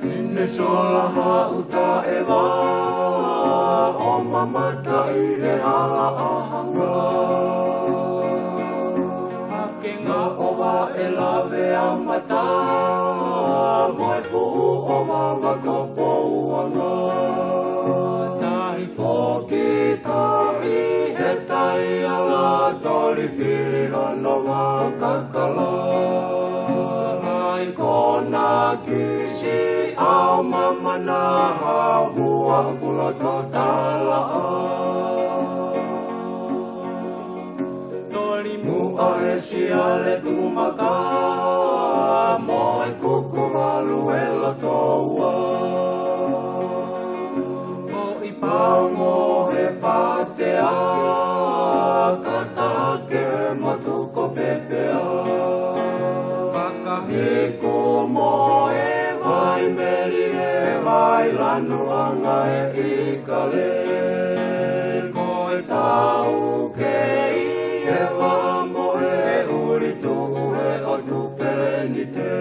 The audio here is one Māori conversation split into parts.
Fine sola hauta e wā, o mamata I he hala ahanga. Ake ngā owa e lawe a mata, moe fuhu o wawa kopo uanga. Tai whoki tahi he tai ala, tori whiri hono wā kakala. Ai kona kisi au mamana hua kula totala. Tori mua he siale tumaka, moe kuku malu e lotoa. O I paungo he whatea, katake matuko pepea. Hiku moe vai meri e vai lanuanga e ikale. Koe tau kei e wā moe uri tuhu e o tu wherenite.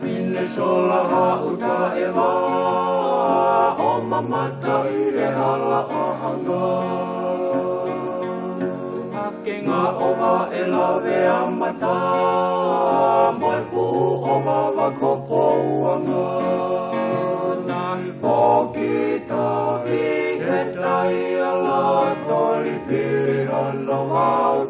Fine sola hauta e wā, o mamata I he hala ahanga. Ake ngā owa e lawe a mata, moe fuhu o wawa kopo uanga. Nahi whoki tahi he tai ala, tori whiri hono wau